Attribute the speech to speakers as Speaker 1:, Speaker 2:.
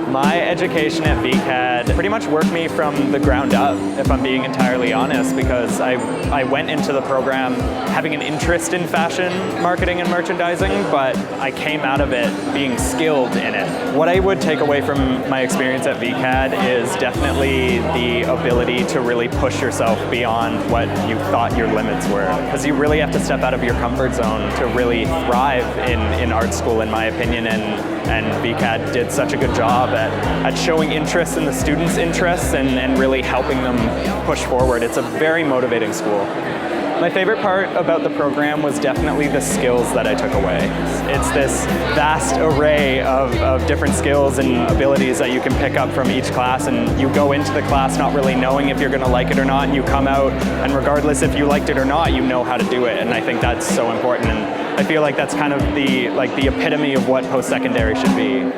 Speaker 1: My education at VCAD pretty much worked me from the ground up, if I'm being entirely honest, because I went into the program having an interest in fashion marketing and merchandising, but I came out of it being skilled in it. What I would take away from my experience at VCAD is definitely the ability to really push yourself beyond what you thought your limits were, because you really have to step out of your comfort zone to really thrive in art school, in my opinion, and VCAD did such a good job at showing interest in the students' interests and really helping them push forward. It's a very motivating school. My favorite part about the program was definitely the skills that I took away. It's this vast array of different skills and abilities that you can pick up from each class, and you go into the class not really knowing if you're going to like it or not, and you come out, and regardless if you liked it or not, you know how to do it, and I think that's so important, and I feel like that's kind of the epitome of what post-secondary should be.